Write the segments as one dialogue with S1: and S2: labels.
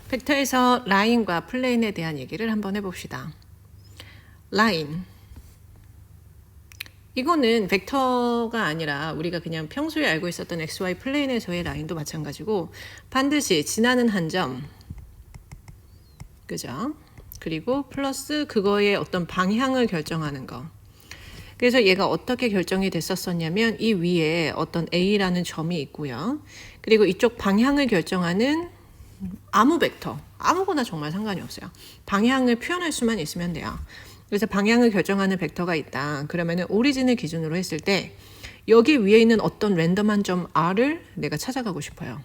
S1: 벡터에서 라인과 플레인에 대한 얘기를 한번 해봅시다. 라인. 이거는 벡터가 아니라 우리가 그냥 평소에 알고 있었던 XY 플레인에서의 라인도 마찬가지고 반드시 지나는 한 점, 그죠? 그리고 플러스 그거의 어떤 방향을 결정하는 거. 그래서 얘가 어떻게 결정이 됐었냐면 이 위에 어떤 A라는 점이 있고요. 그리고 이쪽 방향을 결정하는 아무 벡터, 아무거나 정말 상관이 없어요. 방향을 표현할 수만 있으면 돼요. 그래서 방향을 결정하는 벡터가 있다. 그러면은 오리진을 기준으로 했을 때 여기 위에 있는 어떤 랜덤한 점 R을 내가 찾아가고 싶어요.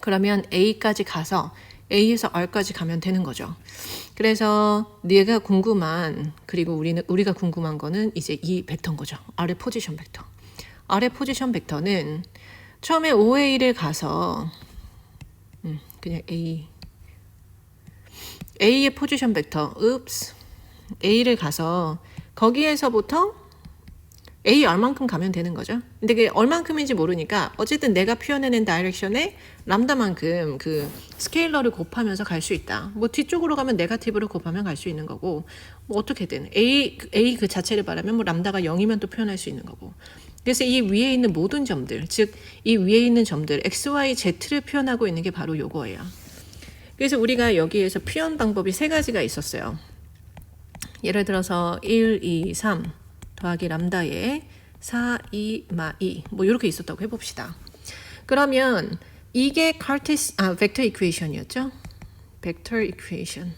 S1: 그러면 A까지 가서 A에서 R까지 가면 되는 거죠. 그래서 네가 궁금한, 그리고 우리가 궁금한 거는 이제 이 벡터인 거죠. R의 포지션 벡터. R의 포지션 벡터는 처음에 OA를 가서 그냥 A의 포지션 벡터, A를 가서 거기에서부터 A 얼만큼 가면 되는 거죠. 근데 그게 얼만큼인지 모르니까 어쨌든 내가 표현해낸 다이렉션에 람다만큼 그 스케일러를 곱하면서 갈 수 있다. 뭐 뒤쪽으로 가면 네거티브를 곱하면 갈 수 있는 거고, 뭐 어떻게든 A 그 자체를 말하면 뭐 람다가 0이면 또 표현할 수 있는 거고. 그래서 이 위에 있는 모든 점들, 즉 이 위에 있는 점들 X, Y, Z를 표현하고 있는 게 바로 요거예요. 그래서 우리가 여기에서 표현 방법이 세 가지가 있었어요. 예를 들어서 1, 2, 3 더하기 람다에 4, 2, 마 2 뭐 이렇게 있었다고 해봅시다. 그러면 이게 벡터 이퀘이션이었죠. 벡터 이퀘이션.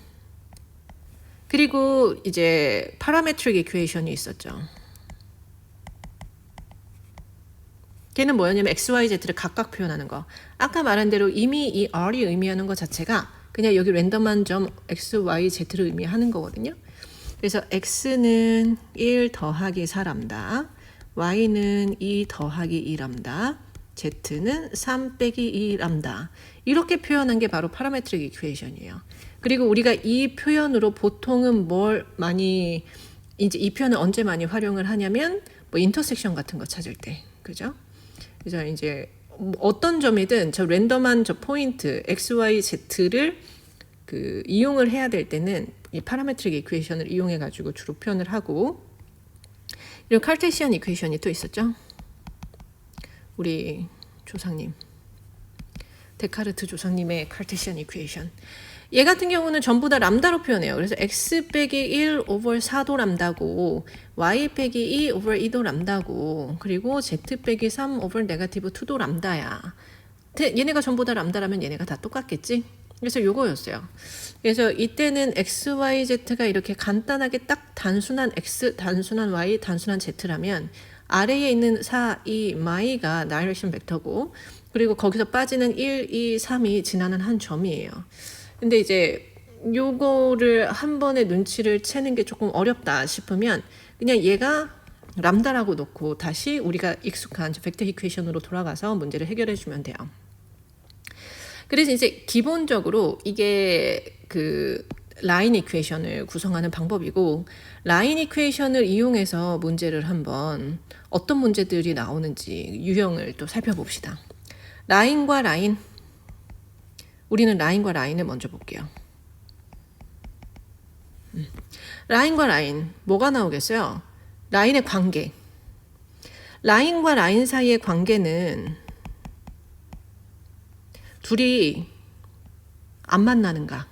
S1: 그리고 이제 파라메트릭 이퀘이션이 있었죠. 걔는 뭐였냐면 X, Y, Z를 각각 표현하는 거. 아까 말한 대로 이미 이 R이 의미하는 것 자체가 그냥 여기 랜덤한 점 X, Y, Z를 의미하는 거거든요. 그래서 X는 1 더하기 4람다, Y는 2 더하기 2람다, Z는 3 빼기 2람다. 이렇게 표현한 게 바로 파라메트릭 이퀘이션이에요. 그리고 우리가 이 표현으로 보통은 뭘 많이, 이제 이 표현을 언제 많이 활용을 하냐면 뭐 인터섹션 같은 거 찾을 때, 그죠? 그래서 이제 어떤 점이든 저 랜덤한 저 포인트 X, Y, Z를 그 이용을 해야 될 때는 이 파라메트릭 이퀘이션을 이용해 가지고 주로 표현을 하고, 그리고 카르테시안 이퀘이션이 또 있었죠. 우리 조상님, 데카르트 조상님의 카르테시안 이퀘이션. 얘 같은 경우는 전부 다 람다로 표현해요. 그래서 x 빼기 1 오버 4도 람다고, y 빼기 2 오버 2도 람다고, 그리고 z 빼기 3 오버 네거티브 2도 람다야. 얘네가 전부 다 람다라면 얘네가 다 똑같겠지? 그래서 요거였어요. 그래서 이때는 x, y, z가 이렇게 간단하게 딱 단순한 x, 단순한 y, 단순한 z라면 아래에 있는 4, 2, 마이가 다이렉션 벡터고, 그리고 거기서 빠지는 1, 2, 3이 지나는 한 점이에요. 근데 이제 요거를 한 번에 눈치를 채는 게 조금 어렵다 싶으면 그냥 얘가 람다라고 놓고 다시 우리가 익숙한 벡터 이퀘이션으로 돌아가서 문제를 해결해 주면 돼요. 그래서 이제 기본적으로 이게 그 라인 이퀘이션을 구성하는 방법이고, 라인 이퀘이션을 이용해서 문제를 한번 어떤 문제들이 나오는지 유형을 또 살펴봅시다. 라인과 라인, 우리는 라인과 라인을 먼저 볼게요. 라인과 라인, 뭐가 나오겠어요? 라인의 관계. 라인과 라인 사이의 관계는 둘이 안 만나는가,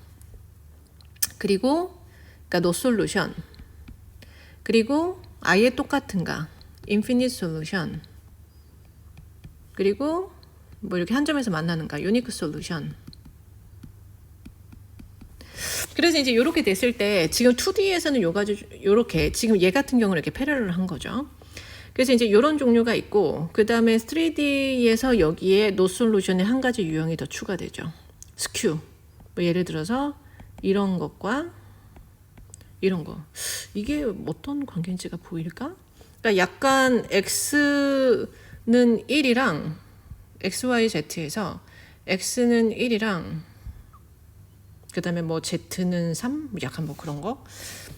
S1: 그리고 그러니까 no solution, 그리고 아예 똑같은가, infinite solution, 그리고 뭐 이렇게 한 점에서 만나는가, unique solution. 그래서 이제 이렇게 됐을 때 지금 2D에서는 요렇게 지금 얘 같은 경우는 이렇게 패러럴 한 거죠. 그래서 이제 이런 종류가 있고, 그 다음에 3D에서 여기에 no solution의 한 가지 유형이 더 추가되죠. 스큐. 뭐 예를 들어서 이런 것과 이런 거. 이게 어떤 관계인지가 보일까? 그러니까 약간 X는 1이랑 X, Y, Z에서 X는 1이랑 그 다음에 뭐 Z는 3? 약간 뭐 그런 거.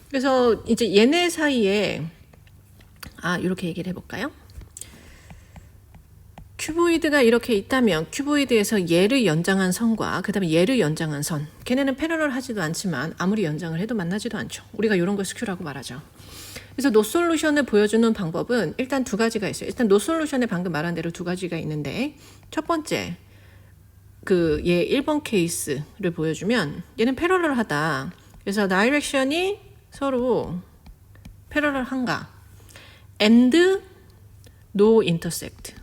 S1: 그래서 이제 얘네 사이에 이렇게 얘기를 해볼까요? 큐보이드가 이렇게 있다면 큐보이드에서 얘를 연장한 선과 그 다음에 얘를 연장한 선, 걔네는 패러럴 하지도 않지만 아무리 연장을 해도 만나지도 않죠. 우리가 이런 걸 스큐라고 말하죠. 그래서 노솔루션을 보여주는 방법은 일단 두 가지가 있어요. 일단 노솔루션에 방금 말한 대로 두 가지가 있는데, 첫 번째 그 얘 1번 케이스를 보여주면 얘는 패러럴하다. 그래서 다이렉션이 서로 패러럴한가, and no intersect.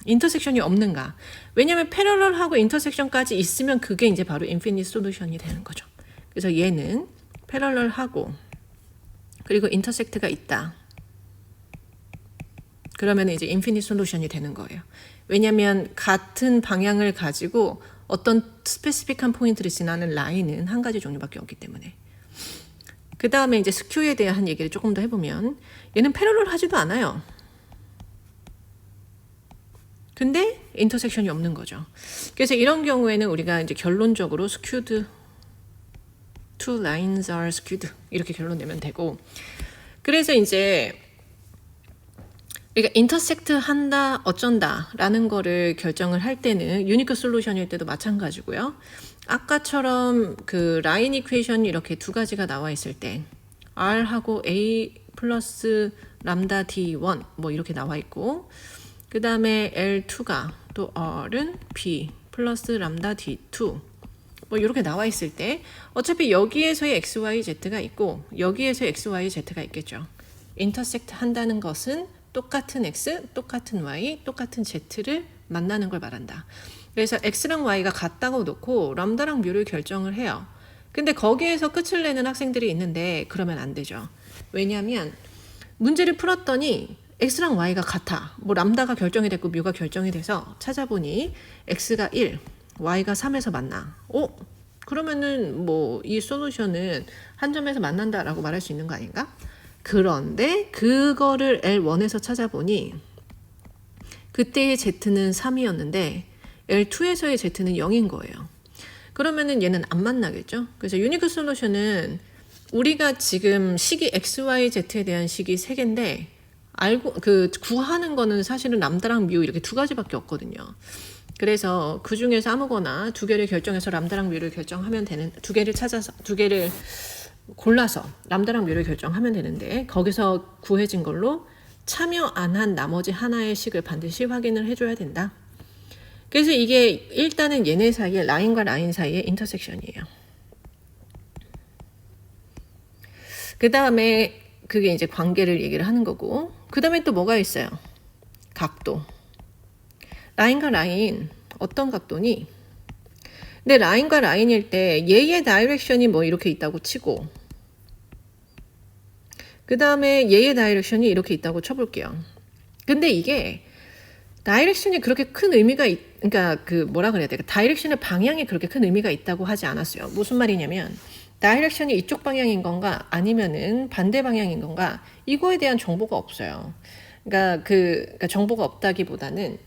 S1: 인터섹션이 없는가. 왜냐하면 패러럴하고 인터섹션까지 있으면 그게 이제 바로 인피니트 솔루션이 되는 거죠. 그래서 얘는 패러럴하고 그리고 인터섹트가 있다. 그러면 이제 인피니트 솔루션이 되는 거예요. 왜냐하면 같은 방향을 가지고 어떤 스페시픽한 포인트를 지나는 라인은 한 가지 종류밖에 없기 때문에. 그 다음에 이제 스큐에 대한 얘기를 조금 더 해보면 얘는 패러럴하지도 않아요. 근데 인터섹션이 없는 거죠. 그래서 이런 경우에는 우리가 이제 결론적으로 skewed, two lines are skewed 이렇게 결론 내면 되고, 그래서 이제 우리가 인터섹트 한다 어쩐다 라는 거를 결정을 할 때는 유니크 솔루션일 때도 마찬가지고요. 아까처럼 그 라인 이퀘이션이 이렇게 두 가지가 나와 있을 때 R하고 A 플러스 람다 D1 뭐 이렇게 나와 있고, 그 다음에 L2가 또 R은 B 플러스 람다 D2 뭐 이렇게 나와 있을 때 어차피 여기에서의 XYZ가 있고 여기에서의 XYZ가 있겠죠. 인터섹트 한다는 것은 똑같은 X, 똑같은 Y, 똑같은 Z를 만나는 걸 말한다. 그래서 X랑 Y가 같다고 놓고 람다랑 뮤를 결정을 해요. 근데 거기에서 끝을 내는 학생들이 있는데 그러면 안 되죠. 왜냐하면 문제를 풀었더니 X랑 Y가 같아. 뭐 람다가 결정이 됐고 뮤가 결정이 돼서 찾아보니 X가 1, Y가 3에서 만나. 그러면은 뭐 이 솔루션은 한 점에서 만난다라고 말할 수 있는 거 아닌가? 그런데 그거를 L1에서 찾아보니 그때의 Z는 3이었는데 L2에서의 Z는 0인 거예요. 그러면은 얘는 안 만나겠죠? 그래서 유니크 솔루션은 우리가 지금 식이 XYZ에 대한 식이 3개인데 알고 구하는 거는 사실은 람다랑 뮤 이렇게 두 가지밖에 없거든요. 그래서 그 중에서 아무거나 두 개를 결정해서 람다랑 뮤를 결정하면 되는, 두 개를 찾아서 두 개를 골라서 람다랑 뮤를 결정하면 되는데 거기서 구해진 걸로 참여 안 한 나머지 하나의 식을 반드시 확인을 해줘야 된다. 그래서 이게 일단은 얘네 사이에 라인과 라인 사이의 인터섹션이에요. 그 다음에 그게 이제 관계를 얘기를 하는 거고, 그 다음에 또 뭐가 있어요? 각도. 라인과 라인 어떤 각도니? 근데 라인과 라인일 때 얘의 다이렉션이 뭐 이렇게 있다고 치고, 그 다음에 얘의 다이렉션이 이렇게 있다고 쳐볼게요. 근데 이게 다이렉션이 그렇게 큰 의미가 그러니까 그 뭐라 그래야 될까? 다이렉션의 방향이 그렇게 큰 의미가 있다고 하지 않았어요. 무슨 말이냐면 다이렉션이 이쪽 방향인 건가 아니면은 반대 방향인 건가, 이거에 대한 정보가 없어요. 그러니까 정보가 없다기보다는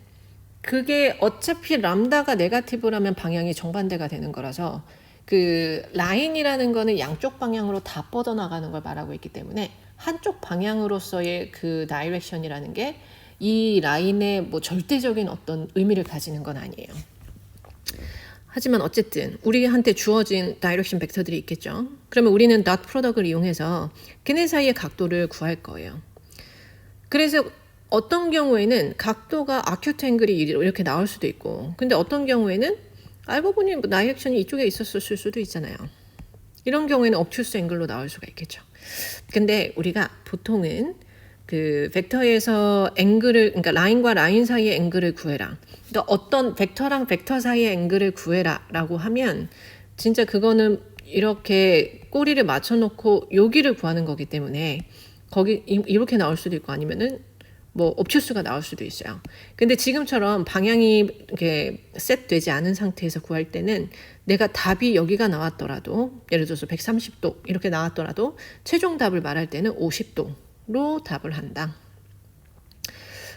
S1: 그게 어차피 람다가 네거티브라면 방향이 정반대가 되는 거라서 그 라인이라는 거는 양쪽 방향으로 다 뻗어나가는 걸 말하고 있기 때문에 한쪽 방향으로서의 그 다이렉션이라는 게 이 라인의 뭐 절대적인 어떤 의미를 가지는 건 아니에요. 하지만 어쨌든 우리한테 주어진 다이렉션 벡터들이 있겠죠. 그러면 우리는 닷 프로덕트를 이용해서 걔네 사이의 각도를 구할 거예요. 그래서 어떤 경우에는 각도가 아큐트 앵글이 이렇게 나올 수도 있고, 근데 어떤 경우에는 알고 보니 뭐 다이렉션이 이쪽에 있었을 수도 있잖아요. 이런 경우에는 obtuse 앵글로 나올 수가 있겠죠. 근데 우리가 보통은 그 벡터에서 앵글을, 그러니까 라인과 라인 사이의 앵글을 구해라, 그러니까 어떤 벡터랑 벡터 사이의 앵글을 구해라 라고 하면 진짜 그거는 이렇게 꼬리를 맞춰놓고 여기를 구하는 거기 때문에 거기 이렇게 나올 수도 있고 아니면은 뭐 옵추스가 나올 수도 있어요. 근데 지금처럼 방향이 이렇게 셋되지 않은 상태에서 구할 때는 내가 답이 여기가 나왔더라도, 예를 들어서 130도 이렇게 나왔더라도 최종 답을 말할 때는 50도로 답을 한다.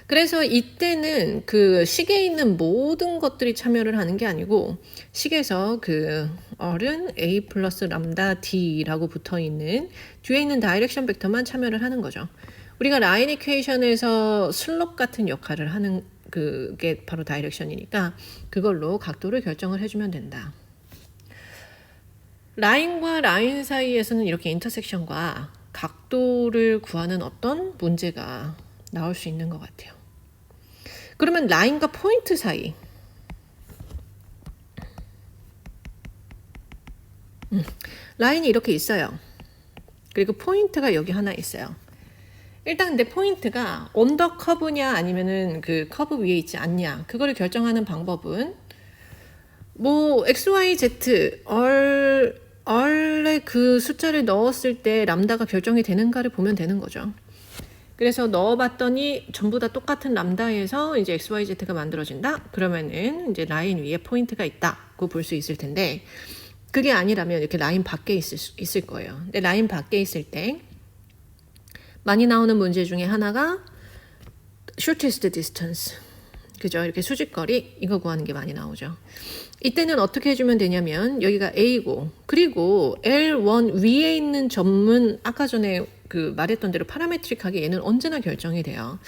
S1: 그래서 이때는 그 식에 있는 모든 것들이 참여를 하는 게 아니고 식에서 그 R은 A 플러스 람다 D라고 붙어 있는 뒤에 있는 다이렉션 벡터만 참여를 하는 거죠. 우리가 라인 이퀘이션에서 슬롭 같은 역할을 하는 그게 바로 다이렉션이니까 그걸로 각도를 결정을 해주면 된다. 라인과 라인 사이에서는 이렇게 인터섹션과 각도를 구하는 어떤 문제가 나올 수 있는 것 같아요. 그러면 라인과 포인트 사이, 라인이 이렇게 있어요. 그리고 포인트가 여기 하나 있어요. 일단 근데 포인트가 언더 커브냐 아니면은 그 커브 위에 있지 않냐, 그거를 결정하는 방법은 뭐 x, y, z 얼에 그 숫자를 넣었을 때 람다가 결정이 되는가를 보면 되는 거죠. 그래서 넣어봤더니 전부 다 똑같은 람다에서 이제 x, y, z가 만들어진다. 그러면은 이제 라인 위에 포인트가 있다고 볼 수 있을 텐데, 그게 아니라면 이렇게 라인 밖에 있을 거예요. 근데 라인 밖에 있을 때 많이 나오는 문제 중에 하나가 shortest distance, 그죠? 이렇게 수직거리 이거 구하는 게 많이 나오죠. 이때는 어떻게 해주면 되냐면 여기가 A고, 그리고 L1 위에 있는 점은 아까 전에 그 말했던 대로 파라메트릭하게 얘는 언제나 결정이 돼요.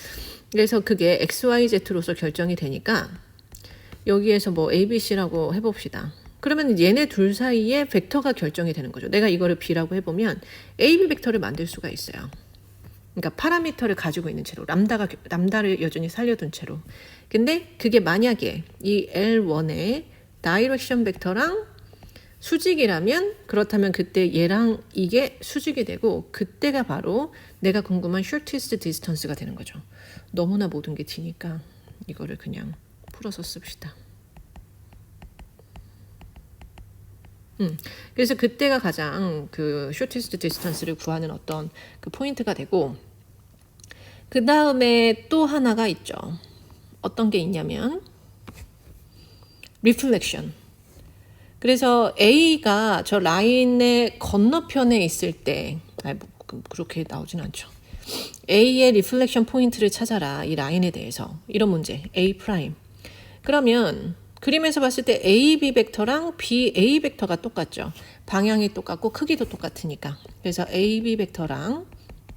S1: 그래서 그게 XYZ로서 결정이 되니까 여기에서 뭐 ABC라고 해봅시다. 그러면 얘네 둘 사이에 벡터가 결정이 되는 거죠. 내가 이거를 B라고 해보면 AB 벡터를 만들 수가 있어요. 그러니까 파라미터를 가지고 있는 채로, 람다를 여전히 살려둔 채로. 근데 그게 만약에 이 L1의 다이렉션 벡터랑 수직이라면, 그렇다면 그때 얘랑 이게 수직이 되고, 그때가 바로 내가 궁금한 shortest distance가 되는 거죠. 너무나 모든 게 D니까 이거를 그냥 풀어서 씁시다. 그래서 그때가 가장 그 shortest distance를 구하는 어떤 그 포인트가 되고, 그 다음에 또 하나가 있죠. 어떤 게 있냐면 reflection. 그래서 A가 저 라인의 건너편에 있을 때, 뭐 그렇게 나오진 않죠. A의 리플렉션 포인트를 찾아라, 이 라인에 대해서. 이런 문제, A 프라임. 그러면 그림에서 봤을 때 AB 벡터랑 BA 벡터가 똑같죠. 방향이 똑같고 크기도 똑같으니까. 그래서 AB 벡터랑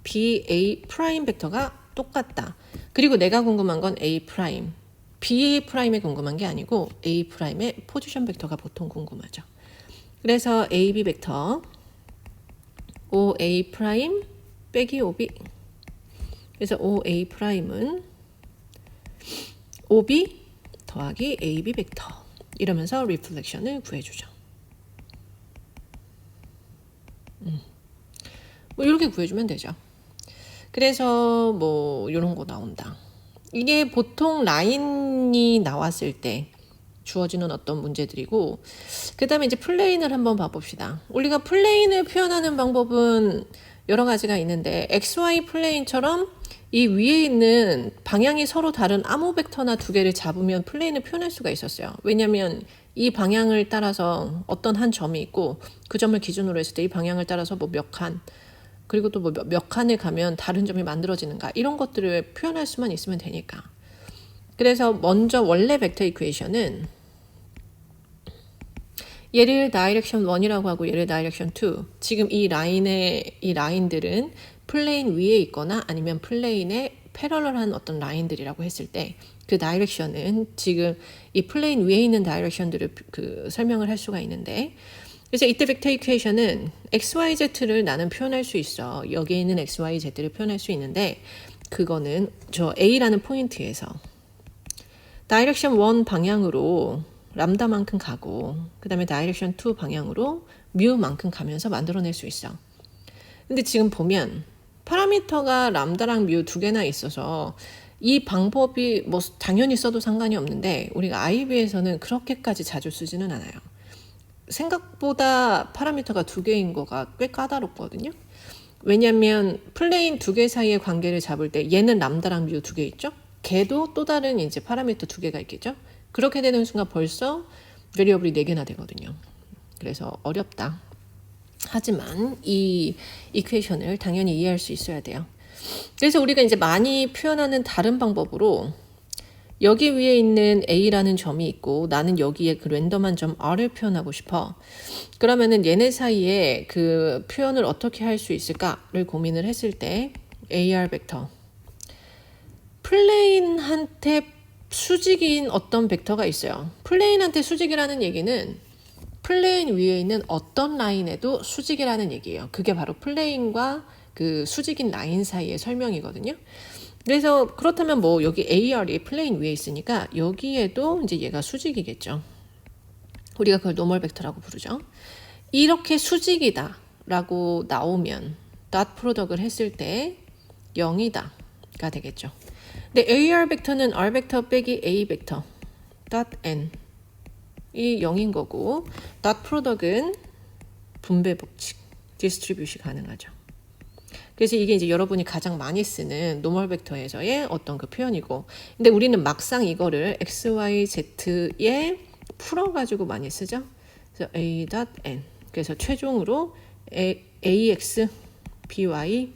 S1: BA 프라임 벡터가 똑같다. 그리고 내가 궁금한 건 A 프라임. B 프라임에 궁금한 게 아니고 A 프라임의 포지션 벡터가 보통 궁금하죠. 그래서 AB 벡터 OA 프라임 빼기 OB. 그래서 OA 프라임은 OB 더하기 AB 벡터. 이러면서 리플렉션을 구해주죠. 뭐 이렇게 구해주면 되죠. 그래서 뭐 이런 거 나온다. 이게 보통 라인이 나왔을 때 주어지는 어떤 문제들이고, 그 다음에 이제 플레인을 한번 봐봅시다. 우리가 플레인을 표현하는 방법은 여러 가지가 있는데, XY 플레인처럼 이 위에 있는 방향이 서로 다른 아무 벡터나 두 개를 잡으면 플레인을 표현할 수가 있었어요. 왜냐면 이 방향을 따라서 어떤 한 점이 있고, 그 점을 기준으로 했을 때 이 방향을 따라서 뭐 몇 칸, 그리고 또 뭐 몇 칸을 가면 다른 점이 만들어지는가, 이런 것들을 표현할 수만 있으면 되니까. 그래서 먼저 원래 벡터 이퀘이션은 얘를 다이렉션 1이라고 하고 얘를 다이렉션 2. 지금 이 라인들은 플레인 위에 있거나 아니면 플레인에 패러럴한 어떤 라인들이라고 했을 때, 그 다이렉션은 지금 이 플레인 위에 있는 다이렉션들을 설명을 할 수가 있는데, 그래서 이때 벡터 이퀘이션은 XYZ를 나는 표현할 수 있어. 여기에 있는 XYZ를 표현할 수 있는데, 그거는 저 A라는 포인트에서 다이렉션 1 방향으로 람다만큼 가고, 그 다음에 다이렉션 2 방향으로 뮤만큼 가면서 만들어낼 수 있어. 근데 지금 보면 파라미터가 람다랑 뮤 두 개나 있어서 이 방법이 뭐 당연히 써도 상관이 없는데, 우리가 IB에서는 그렇게까지 자주 쓰지는 않아요. 생각보다 파라미터가 두 개인 거가 꽤 까다롭거든요. 왜냐면 플레인 두 개 사이의 관계를 잡을 때 얘는 람다랑 뮤 두 개 있죠? 걔도 또 다른 이제 파라미터 두 개가 있겠죠? 그렇게 되는 순간 벌써 베리어블이 4개나 되거든요. 그래서 어렵다. 하지만 이 이퀘이션을 당연히 이해할 수 있어야 돼요. 그래서 우리가 이제 많이 표현하는 다른 방법으로, 여기 위에 있는 A라는 점이 있고 나는 여기에 그 랜덤한 점 R을 표현하고 싶어. 그러면은 얘네 사이에 그 표현을 어떻게 할 수 있을까를 고민을 했을 때, AR 벡터. 플레인한테 수직인 어떤 벡터가 있어요. 플레인한테 수직이라는 얘기는 플레인 위에 있는 어떤 라인에도 수직이라는 얘기예요. 그게 바로 플레인과 그 수직인 라인 사이의 설명이거든요. 그래서 그렇다면 뭐 여기 AR이 플레인 위에 있으니까 여기에도 이제 얘가 수직이겠죠. 우리가 그걸 노멀 벡터라고 부르죠. 이렇게 수직이다 라고 나오면 닷 프로덕트를 했을 때 0이다가 되겠죠. 근데 AR 벡터는 R 벡터 빼기 A 벡터 닷 N 이 0인 거고 닷 프로덕트는 분배 법칙 디스트리뷰시 가능하죠. 그래서 이게 이제 여러분이 가장 많이 쓰는 노멀 벡터에서의 어떤 그 표현이고, 근데 우리는 막상 이거를 x, y, z에 풀어가지고 많이 쓰죠. 그래서 a n 그래서 최종으로 ax, by,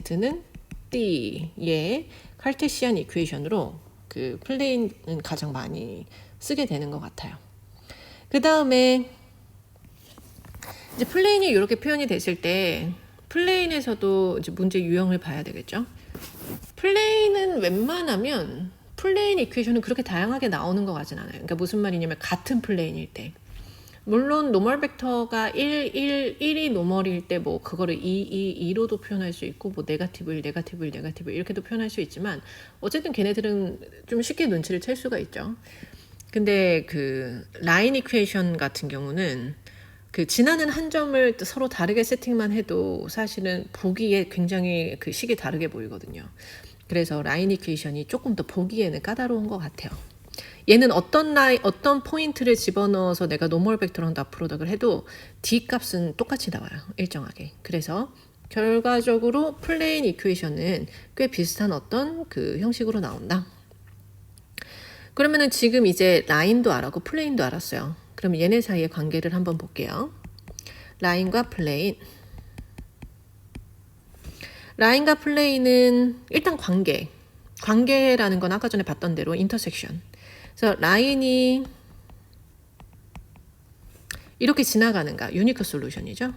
S1: cz는 d의 카르테시안 이퀘이션으로 그 플레인은 가장 많이 쓰게 되는 것 같아요. 그 다음에 이제 플레인이 이렇게 표현이 됐을 때 플레인에서도 이제 문제 유형을 봐야 되겠죠. 플레인은 웬만하면 플레인 이퀘이션은 그렇게 다양하게 나오는 것 같진 않아요. 그러니까 무슨 말이냐면 같은 플레인일 때. 물론 노멀 벡터가 1이 노멀일 때 뭐 그거를 2로도 표현할 수 있고 뭐 네거티브 1, 네거티브 1, 네거티브 1 이렇게도 표현할 수 있지만 어쨌든 걔네들은 좀 쉽게 눈치를 챌 수가 있죠. 근데 그 라인 이퀘이션 같은 경우는 그 지나는 한 점을 서로 다르게 세팅만 해도 사실은 보기에 굉장히 그 식이 다르게 보이거든요. 그래서 라인 이퀘이션이 조금 더 보기에는 까다로운 것 같아요. 얘는 어떤 포인트를 집어넣어서 내가 노멀 벡터랑 닷 프로덕트를 해도 D 값은 똑같이 나와요. 일정하게. 그래서 결과적으로 플레인 이퀘이션은 꽤 비슷한 어떤 그 형식으로 나온다. 그러면은 지금 이제 라인도 알았고 플레인도 알았어요. 그럼 얘네 사이의 관계를 한번 볼게요. 라인과 플레인. 라인과 플레인은 일단 관계라는 건 아까 전에 봤던 대로 인터섹션. 그래서 라인이 이렇게 지나가는가 유니크 솔루션이죠.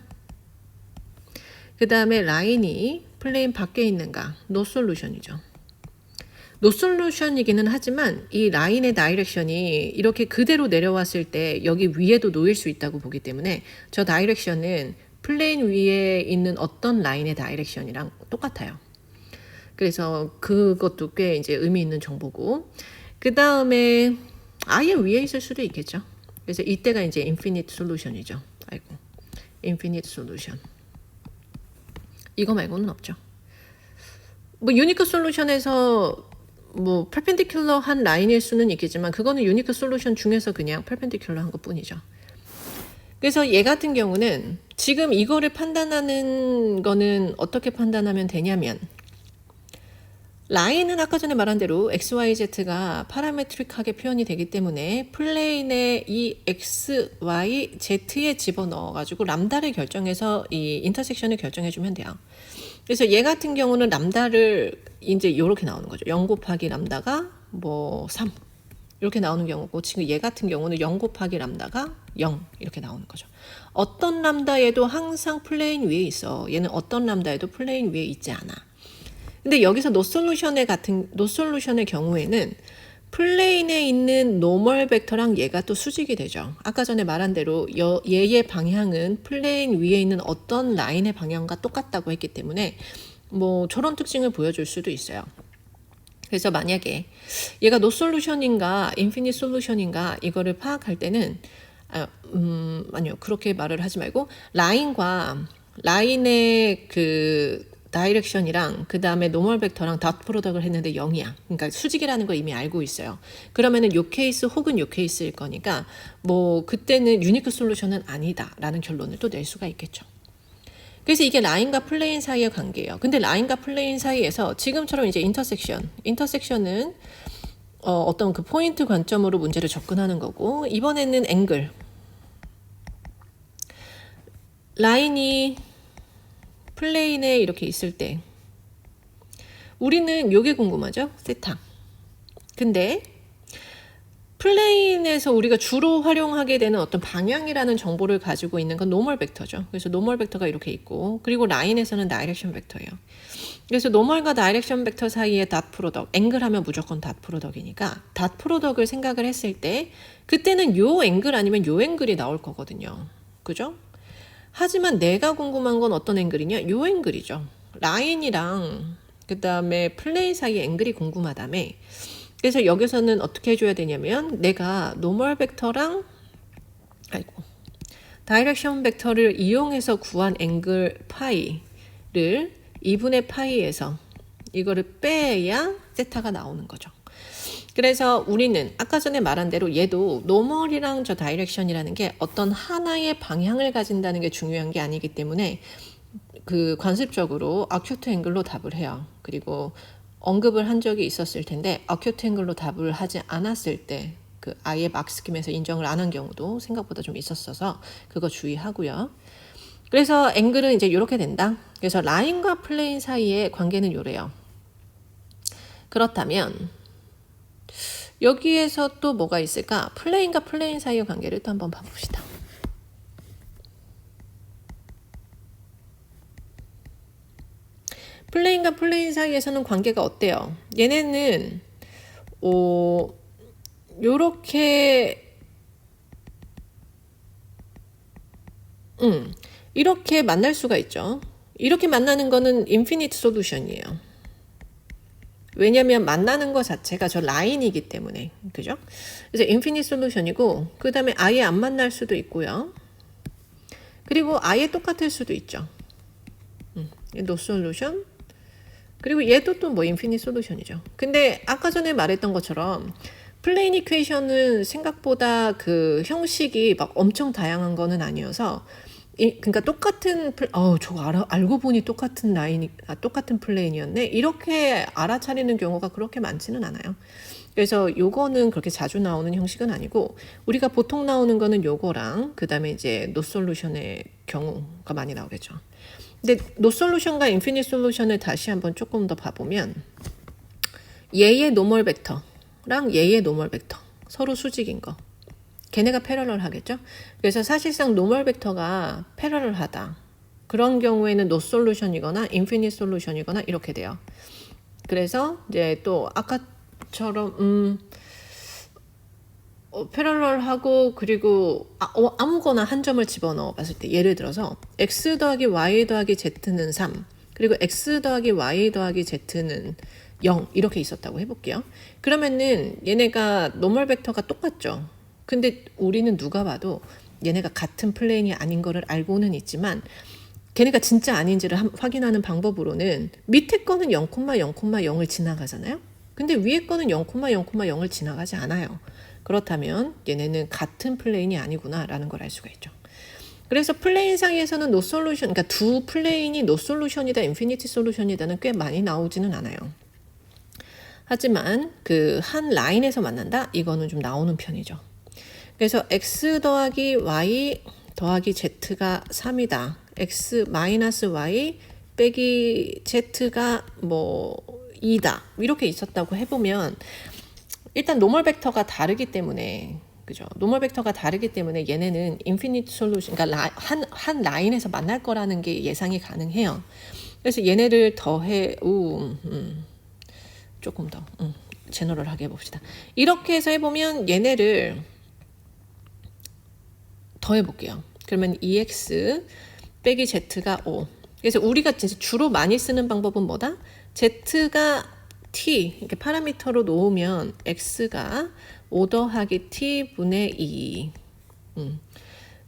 S1: 그 다음에 라인이 플레인 밖에 있는가 노 솔루션이죠. 노 솔루션이기는 하지만 이 라인의 다이렉션이 이렇게 그대로 내려왔을 때 여기 위에도 놓일 수 있다고 보기 때문에 저 다이렉션은 플레인 위에 있는 어떤 라인의 다이렉션이랑 똑같아요. 그래서 그것도 꽤 이제 의미 있는 정보고, 그 다음에 아예 위에 있을 수도 있겠죠. 그래서 이때가 이제 인피니트 솔루션이죠. 인피니트 솔루션. 이거 말고는 없죠. 뭐 유니크 솔루션에서 뭐 perpendicular한 라인일 수는 있겠지만 그거는 유니크 솔루션 중에서 그냥 perpendicular한 것뿐이죠. 그래서 얘 같은 경우는 지금 이거를 판단하는 거는 어떻게 판단하면 되냐면 라인은 아까 전에 말한 대로 x, y, z가 파라메트릭하게 표현이 되기 때문에 플레인에 이 x, y, z에 집어넣어 가지고 람다를 결정해서 이 인터섹션을 결정해 주면 돼요. 그래서 얘 같은 경우는 람다를 이제 이렇게 나오는 거죠. 0 곱하기 람다가 뭐 3 이렇게 나오는 경우고, 지금 얘 같은 경우는 0 곱하기 람다가 0 이렇게 나오는 거죠. 어떤 람다에도 항상 플레인 위에 있어. 얘는 어떤 람다에도 플레인 위에 있지 않아. 근데 여기서 노 솔루션의 경우에는 플레인에 있는 노멀 벡터랑 얘가 또 수직이 되죠. 아까 전에 말한 대로 얘의 방향은 플레인 위에 있는 어떤 라인의 방향과 똑같다고 했기 때문에 뭐 저런 특징을 보여줄 수도 있어요. 그래서 만약에 얘가 노 솔루션인가 인피니트 솔루션인가 이거를 파악할 때는 아니요, 그렇게 말을 하지 말고 라인의 그 다이렉션이랑 그 다음에 노멀 벡터랑 닷 프로덕트를 했는데 0이야. 그러니까 수직이라는 걸 이미 알고 있어요. 그러면은 요 케이스 혹은 요 케이스일 거니까 뭐 그때는 유니크 솔루션은 아니다라는 결론을 또 낼 수가 있겠죠. 그래서 이게 라인과 플레인 사이의 관계예요. 근데 라인과 플레인 사이에서 지금처럼 이제 인터섹션은 어떤 그 포인트 관점으로 문제를 접근하는 거고, 이번에는 앵글. 라인이 플레인에 이렇게 있을 때 우리는 요게 궁금하죠? 세타. 근데 플레인에서 우리가 주로 활용하게 되는 어떤 방향이라는 정보를 가지고 있는 건 노멀 벡터죠. 그래서 노멀 벡터가 이렇게 있고, 그리고 라인에서는 다이렉션 벡터예요. 그래서 노멀과 다이렉션 벡터 사이의 닷 프로덕, 앵글 하면 무조건 닷 프로덕이니까 닷 프로덕을 생각을 했을 때 그때는 요 앵글 아니면 요 앵글이 나올 거거든요. 그죠? 하지만 내가 궁금한 건 어떤 앵글이냐? 요 앵글이죠. 라인이랑 그 다음에 플레인 사이 앵글이 궁금하다며. 그래서 여기서는 어떻게 해줘야 되냐면 내가 노멀 벡터랑 다이렉션 벡터를 이용해서 구한 앵글 파이를 2분의 파이에서 이거를 빼야 세타가 나오는 거죠. 그래서 우리는 아까 전에 말한 대로 얘도 노멀이랑 저 다이렉션이라는 게 어떤 하나의 방향을 가진다는 게 중요한 게 아니기 때문에 그 관습적으로 어큐트 앵글로 답을 해요. 그리고 언급을 한 적이 있었을 텐데 어큐트 앵글로 답을 하지 않았을 때 그 아예 막스킴에서 인정을 안 한 경우도 생각보다 좀 있었어서 그거 주의하고요. 그래서 앵글은 이제 이렇게 된다. 그래서 라인과 플레인 사이의 관계는 요래요. 그렇다면 여기에서 또 뭐가 있을까? 플레인과 플레인 사이의 관계를 또 한번 봐봅시다. 플레인과 플레인 사이에서는 관계가 어때요? 얘네는 요렇게 이렇게 만날 수가 있죠. 이렇게 만나는 거는 인피니트 솔루션이에요. 왜냐면 만나는 것 자체가 저 라인이기 때문에. 그죠? 그래서 인피니트 솔루션이고 그 다음에 아예 안 만날 수도 있고요. 그리고 아예 똑같을 수도 있죠. 노 솔루션. 그리고 얘도 또 뭐 인피니트 솔루션이죠. 근데 아까 전에 말했던 것처럼 플레인 이퀘이션은 생각보다 그 형식이 막 엄청 다양한 거는 아니어서 그러니까 똑같은 저거 알고 보니 똑같은 똑같은 플레인이었네. 이렇게 알아차리는 경우가 그렇게 많지는 않아요. 그래서 요거는 그렇게 자주 나오는 형식은 아니고 우리가 보통 나오는 거는 요거랑 그다음에 이제 노 솔루션의 경우가 많이 나오겠죠. 근데 노 솔루션과 인피니트 솔루션을 다시 한번 조금 더 봐보면 얘의 노멀 벡터랑 얘의 노멀 벡터 서로 수직인 거 걔네가 패러럴 하겠죠. 그래서 사실상 노멀 벡터가 패러럴 하다 그런 경우에는 노 솔루션이거나 인피니트 솔루션이거나 이렇게 돼요. 그래서 이제 또 아까처럼 패러럴하고 그리고 아무거나 한 점을 집어넣어 봤을 때 예를 들어서 x 더하기 y 더하기 z는 3 그리고 x 더하기 y 더하기 z는 0 이렇게 있었다고 해볼게요. 그러면은 얘네가 노멀 벡터가 똑같죠. 근데 우리는 누가 봐도 얘네가 같은 플레인이 아닌 거를 알고는 있지만 걔네가 진짜 아닌지를 확인하는 방법으로는 밑에 거는 0,0,0을 지나가잖아요. 근데 위에 거는 0,0,0을 지나가지 않아요. 그렇다면 얘네는 같은 플레인이 아니구나 라는 걸 알 수가 있죠. 그래서 플레인 상에서는 노 솔루션, 그러니까 두 플레인이 노 솔루션이다, 인피니티 솔루션이다는 꽤 많이 나오지는 않아요. 하지만 그 한 라인에서 만난다? 이거는 좀 나오는 편이죠. 그래서 x 더하기 y 더하기 z가 3이다. x 마이너스 y 빼기 z가 뭐 2다. 이렇게 있었다고 해보면 일단 노멀 벡터가 다르기 때문에 그죠? 노멀 벡터가 다르기 때문에 얘네는 인피니트 솔루션, 그러니까 한 라인에서 만날 거라는 게 예상이 가능해요. 그래서 얘네를 더해 조금 더 제너럴하게 해봅시다. 이렇게 해서 해보면 얘네를 더 해볼게요. 그러면 2x 빼기 z가 5. 그래서 우리가 진짜 주로 많이 쓰는 방법은 뭐다? z가 t 이렇게 파라미터로 놓으면 x가 5 더하기 t분의 2.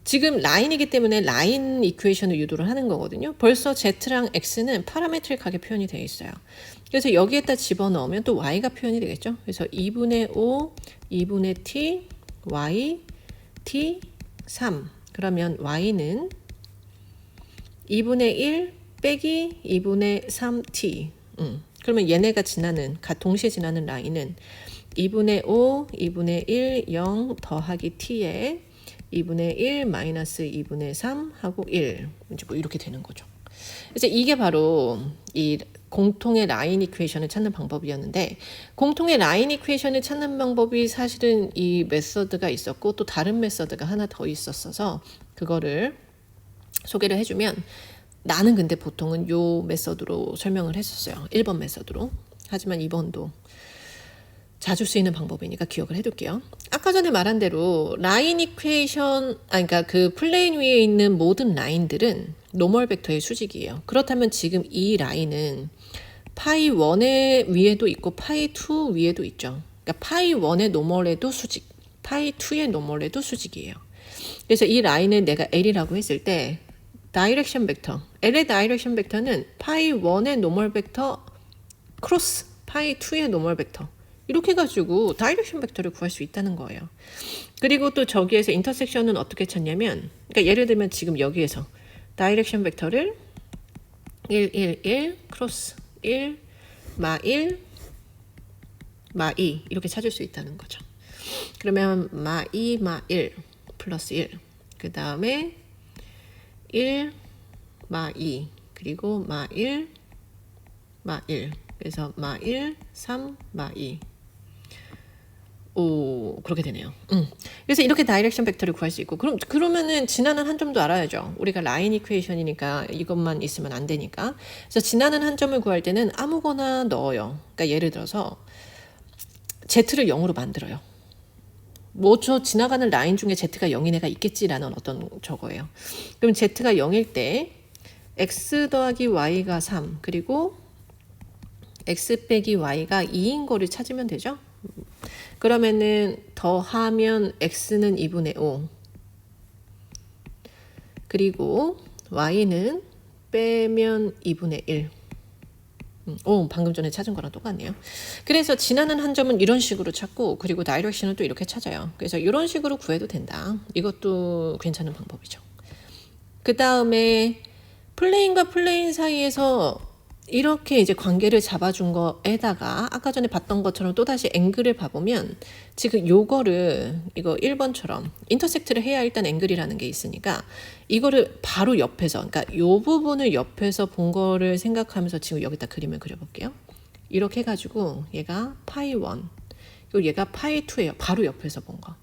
S1: 지금 라인이기 때문에 라인 이퀘이션을 유도를 하는 거거든요. 벌써 z랑 x는 파라메트릭하게 표현이 되어 있어요. 그래서 여기에다 집어넣으면 또 y가 표현이 되겠죠. 그래서 2분의 5, 2분의 t, y, t, 3. 그러면 y는 2분의 1 빼기 2분의 3t. 그러면 얘네가 동시에 지나는 라인은 2분의 5, 2분의 1, 0 더하기 t에 2분의 1 마이너스 2분의 3 하고 1. 이제 뭐 이렇게 되는 거죠. 그래서 이게 바로 이 공통의 라인 이퀘이션을 찾는 방법이었는데 공통의 라인 이퀘이션을 찾는 방법이 사실은 이 메서드가 있었고 또 다른 메서드가 하나 더 있었어서 그거를 소개를 해주면 나는 근데 보통은 요 메서드로 설명을 했었어요. 1번 메서드로. 하지만 2번도 자주 쓰이는 방법이니까 기억을 해둘게요. 아까 전에 말한 대로 라인 이퀘이션, 그러니까 그 플레인 위에 있는 모든 라인들은 노멀 벡터의 수직이에요. 그렇다면 지금 이 라인은 파이 1의 위에도 있고 파이 2 위에도 있죠. 그러니까 파이 1의 노멀에도 수직, 파이 2의 노멀에도 수직이에요. 그래서 이 라인을 내가 L이라고 했을 때 다이렉션 벡터, L의 다이렉션 벡터는 파이 1의 노멀 벡터 크로스 파이 2의 노멀 벡터, 이렇게 해가지고 다이렉션 벡터를 구할 수 있다는 거예요. 그리고 또 저기에서 인터섹션은 어떻게 찾냐면, 그러니까 예를 들면 지금 여기에서 다이렉션 벡터를 1, 1, 1, 크로스 1, 마 1, 마 2 이렇게 찾을 수 있다는 거죠. 그러면 마 2, 마 1 플러스 1, 그 다음에 1, 마 2, 그리고 마 1, 마 1, 그래서 마 1, 3, 마 2. 오, 그렇게 되네요. 그래서 이렇게 다이렉션 벡터를 구할 수 있고, 그러면은 지나는 한 점도 알아야죠. 우리가 라인 이퀘이션이니까 이것만 있으면 안 되니까. 그래서 지나는 한 점을 구할 때는 아무거나 넣어요. 그러니까 예를 들어서 Z를 0으로 만들어요. 뭐 저 지나가는 라인 중에 Z가 0인 애가 있겠지라는 어떤 저거예요. 그럼 Z가 0일 때 X 더하기 Y가 3, 그리고 X 빼기 Y가 2인 거를 찾으면 되죠. 그러면은 더하면 X는 2분의 5, 그리고 Y는 빼면 2분의 1. 오, 방금 전에 찾은 거랑 똑같네요. 그래서 지나는 한 점은 이런 식으로 찾고, 그리고 다이렉션은 또 이렇게 찾아요. 그래서 이런 식으로 구해도 된다. 이것도 괜찮은 방법이죠. 그 다음에 플레인과 플레인 사이에서 이렇게 이제 관계를 잡아준 거에다가 아까 전에 봤던 것처럼 또다시 앵글을 봐보면 지금 요거를 이거 1번처럼 인터섹트를 해야 일단 앵글이라는 게 있으니까 이거를 바로 옆에서, 그러니까 요 부분을 옆에서 본 거를 생각하면서 지금 여기다 그림을 그려볼게요. 이렇게 해가지고 얘가 파이 1, 그리고 얘가 파이 2예요. 바로 옆에서 본 거.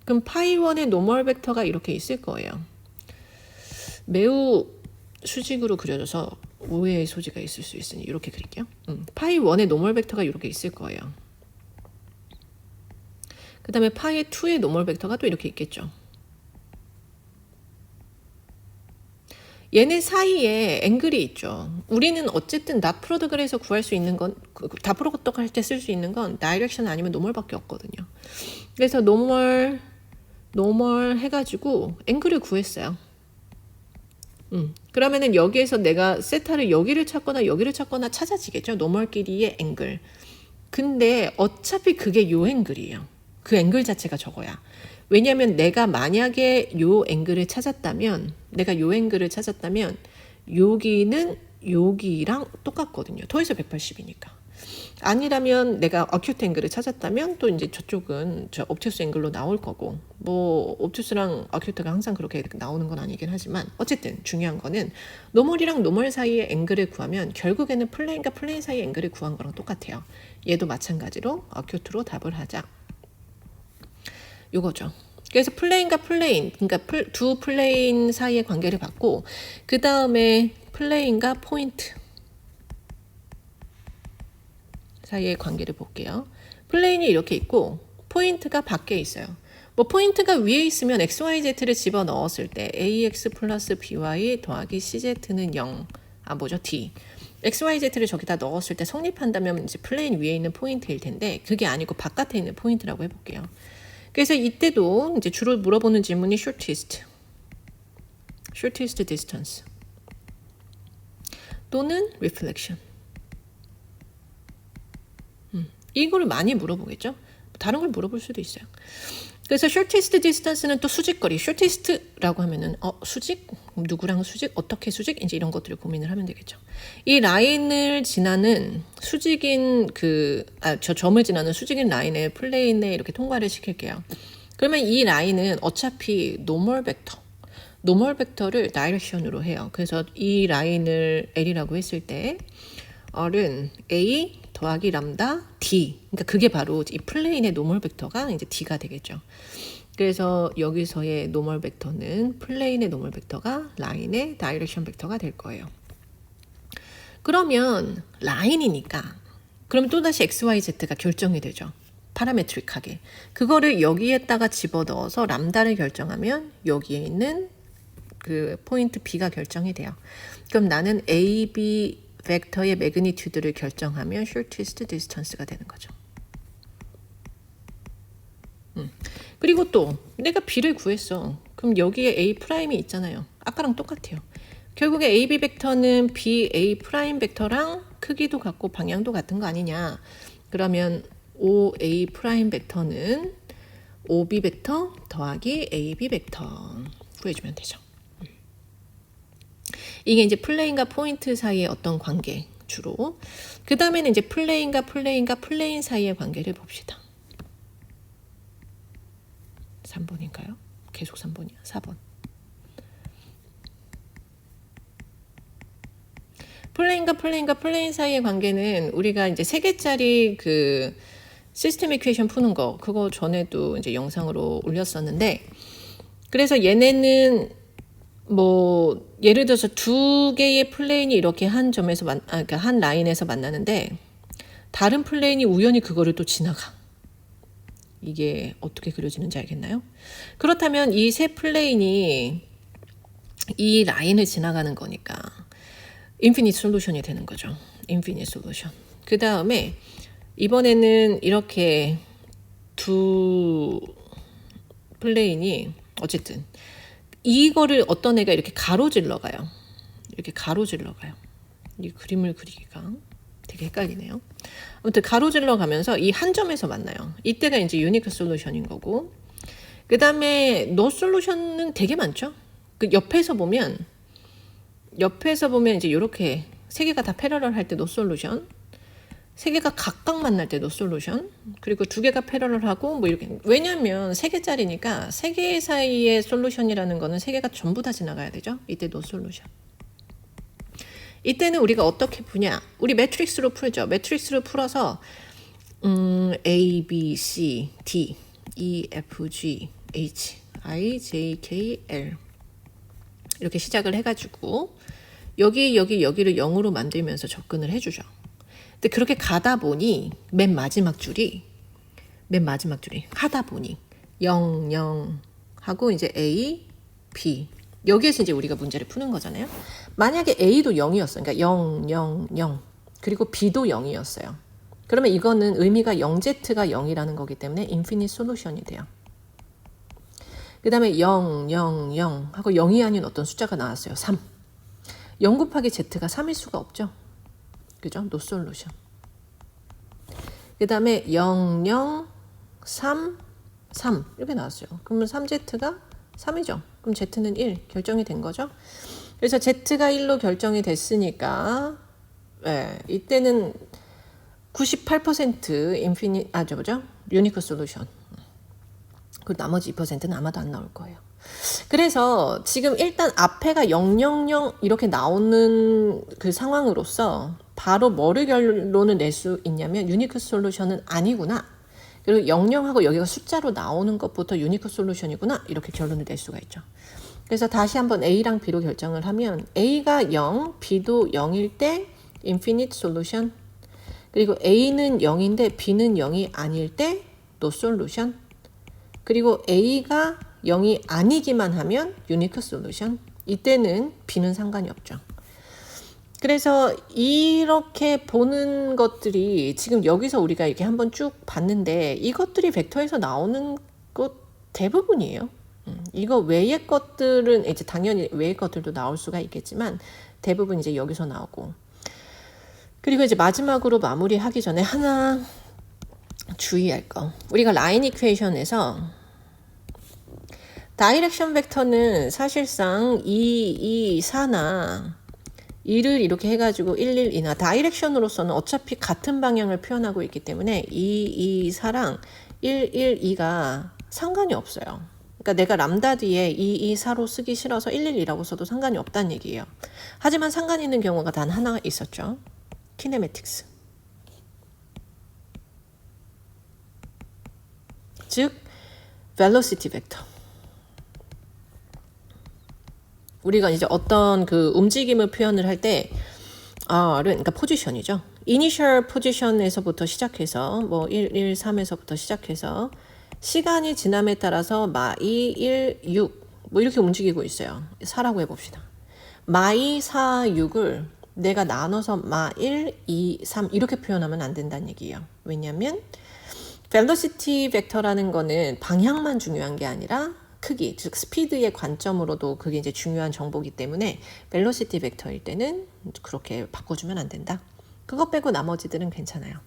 S1: 그럼 파이 1의 노멀 벡터가 이렇게 있을 거예요. 매우 수직으로 그려져서 오해의 소지가 있을 수 있으니 이렇게 그릴게요. 파이 1의 노멀 벡터가 이렇게 있을 거예요. 그 다음에 파이 2의 노멀 벡터가 또 이렇게 있겠죠. 얘네 사이에 앵글이 있죠. 우리는 어쨌든 닷 프로덕트를 해서 구할 수 있는 건, 닷 프로덕트 할 때 쓸 수 있는 건 다이렉션 아니면 노멀밖에 없거든요. 그래서 노멀 해가지고 앵글을 구했어요. 그러면은 여기에서 내가 세타를 여기를 찾거나 여기를 찾거나 찾아지겠죠. 노멀끼리의 앵글. 근데 어차피 그게 요 앵글이에요. 그 앵글 자체가 저거야. 왜냐면 내가 만약에 요 앵글을 찾았다면, 여기는 여기랑 똑같거든요. 더해서 180이니까. 아니라면 내가 어큐트 앵글을 찾았다면 또 이제 저쪽은 저 옵투스 앵글로 나올 거고, 뭐 옵투스랑 어큐트가 항상 그렇게 나오는 건 아니긴 하지만 어쨌든 중요한 거는 노멀이랑 노멀 사이의 앵글을 구하면 결국에는 플레인과 플레인 사이의 앵글을 구한 거랑 똑같아요. 얘도 마찬가지로 어큐트로 답을 하자. 요거죠. 그래서 플레인과 플레인, 그러니까 두 플레인 사이의 관계를 봤고, 그 다음에 플레인과 포인트 사이의 관계를 볼게요. 플레인이 이렇게 있고 포인트가 밖에 있어요. 뭐 포인트가 위에 있으면 XYZ를 집어넣었을 때 AX 플러스 BY 더하기 CZ는 0, D. XYZ를 저기다 넣었을 때 성립한다면 이제 플레인 위에 있는 포인트일 텐데 그게 아니고 바깥에 있는 포인트라고 해볼게요. 그래서 이때도 이제 주로 물어보는 질문이 shortest distance 또는 reflection. 이거를 많이 물어보겠죠. 다른 걸 물어볼 수도 있어요. 그래서 shortest distance는 또 수직거리. shortest라고 하면은 수직? 누구랑 수직? 어떻게 수직? 이제 이런 것들을 고민을 하면 되겠죠. 이 라인을 지나는 수직인 저 점을 지나는 수직인 라인을 플레인에 이렇게 통과를 시킬게요. 그러면 이 라인은 어차피 노멀 벡터를 다이렉션으로 해요. 그래서 이 라인을 L이라고 했을 때 R은 A 더하기 람다 D. 그러니까 그게 바로 이 플레인의 노멀 벡터가 이제 D가 되겠죠. 그래서 여기서의 노멀 벡터는 플레인의 노멀 벡터가 라인의 다이렉션 벡터가 될 거예요. 그러면 라인이니까 그럼 또다시 XYZ가 결정이 되죠. 파라메트릭하게. 그거를 여기에다가 집어넣어서 람다를 결정하면 여기에 있는 그 포인트 B가 결정이 돼요. 그럼 나는 A, B 벡터의 매그니튜드를 결정하면 shortest distance가 되는 거죠. 그리고 또 내가 B를 구했어. 그럼 여기에 A'이 있잖아요. 아까랑 똑같아요. 결국에 AB 벡터는 BA' 벡터랑 크기도 같고 방향도 같은 거 아니냐. 그러면 OA' 벡터는 OB 벡터 더하기 AB 벡터 구해주면 되죠. 이게 이제 플레인과 포인트 사이의 어떤 관계 주로. 그 다음에는 이제 플레인 사이의 관계를 봅시다. 3번인가요? 계속 3번이야. 4번. 플레인 사이의 관계는 우리가 이제 3개짜리 그 시스템 이퀘이션 푸는 거 그거 전에도 이제 영상으로 올렸었는데 그래서 얘네는 뭐 예를 들어서 2개의 플레인이 이렇게 한 점에서 그러니까 한 라인에서 만나는데 다른 플레인이 우연히 그거를 또 지나가. 이게 어떻게 그려지는지 알겠나요? 그렇다면 이 세 플레인이 이 라인을 지나가는 거니까 인피니트 솔루션이 되는 거죠. 인피니트 솔루션. 그 다음에 이번에는 이렇게 두 플레인이 어쨌든 이거를 어떤 애가 이렇게 가로질러 가요. 이렇게 가로질러 가요. 이 그림을 그리기가 되게 헷갈리네요. 아무튼 가로질러 가면서 이 한 점에서 만나요. 이때가 이제 유니크 솔루션인 거고 그 다음에 노 솔루션은 되게 많죠. 그 옆에서 보면 이제 이렇게 세 개가 다 패러럴 할 때 노 솔루션, 세 개가 각각 만날 때 노 솔루션, 그리고 두 개가 패러럴 하고 뭐 이렇게. 왜냐면 세 개짜리니까 세 개 사이의 솔루션이라는 거는 세 개가 전부 다 지나가야 되죠. 이때 노 솔루션. 이때는 우리가 어떻게 푸냐? 우리 매트릭스로 풀죠. 매트릭스로 풀어서 A, B, C, D, E, F, G, H, I, J, K, L 이렇게 시작을 해가지고 여기를 0으로 만들면서 접근을 해주죠. 근데 그렇게 가다 보니 맨 마지막 줄이 하다 보니 0, 0 하고 이제 A, B 여기에서 이제 우리가 문제를 푸는 거잖아요. 만약에 A도 0이었어요. 그러니까 0, 0, 0 그리고 B도 0이었어요. 그러면 이거는 의미가 0Z가 0이라는 거기 때문에 인피니트 솔루션이 돼요. 그 다음에 0, 0, 0 하고 0이 아닌 어떤 숫자가 나왔어요. 3. 0 곱하기 Z가 3일 수가 없죠. 그죠? 노 솔루션. 그 다음에 0, 0, 3, 3 이렇게 나왔어요. 그러면 3Z가 3이죠. 그럼 Z는 1 결정이 된 거죠. 그래서 Z가 1로 결정이 됐으니까 이때는 98% 유니크 솔루션. 그리고 나머지 2%는 아마도 안 나올 거예요. 그래서 지금 일단 앞에가 000 이렇게 나오는 그 상황으로서 바로 뭐를 결론을 낼 수 있냐면 유니크 솔루션은 아니구나. 그리고 00하고 여기가 숫자로 나오는 것부터 유니크 솔루션이구나. 이렇게 결론을 낼 수가 있죠. 그래서 다시 한번 A랑 B로 결정을 하면 A가 0, B도 0일 때 인피니트 솔루션. 그리고 A는 0인데 B는 0이 아닐 때 노 솔루션. 그리고 A가 0이 아니기만 하면 유니크 솔루션. 이때는 B는 상관이 없죠. 그래서 이렇게 보는 것들이 지금 여기서 우리가 이렇게 한번 쭉 봤는데 이것들이 벡터에서 나오는 것 대부분이에요. 이거 외의 것들은 이제 당연히 외의 것들도 나올 수가 있겠지만 대부분 이제 여기서 나오고. 그리고 이제 마지막으로 마무리하기 전에 하나 주의할 거. 우리가 라인 이퀘이션에서 다이렉션 벡터는 사실상 2, 2, 4나 2를 이렇게 해가지고 1, 1, 2나 다이렉션으로서는 어차피 같은 방향을 표현하고 있기 때문에 2, 2, 4랑 1, 1, 2가 상관이 없어요. 그러니까 내가 람다 뒤에 2, 2, 4로 쓰기 싫어서 1, 1, 2라고 써도 상관이 없다는 얘기예요. 하지만 상관 있는 경우가 단 하나 있었죠. 키네매틱스. 즉 velocity vector. 우리가 이제 어떤 그 움직임을 표현을 할 때, 그러니까 포지션이죠. 이니셜 포지션에서부터 시작해서, 뭐, 1, 1, 3에서부터 시작해서, 시간이 지남에 따라서 마2, 1, 6, 뭐, 이렇게 움직이고 있어요. 4라고 해봅시다. 마2, 4, 6을 내가 나눠서 마1, 2, 3 이렇게 표현하면 안 된다는 얘기예요. 왜냐면 velocity 벡터라는 거는 방향만 중요한 게 아니라 크기, 즉 스피드의 관점으로도 그게 이제 중요한 정보이기 때문에 velocity 벡터일 때는 그렇게 바꿔주면 안 된다. 그것 빼고 나머지들은 괜찮아요.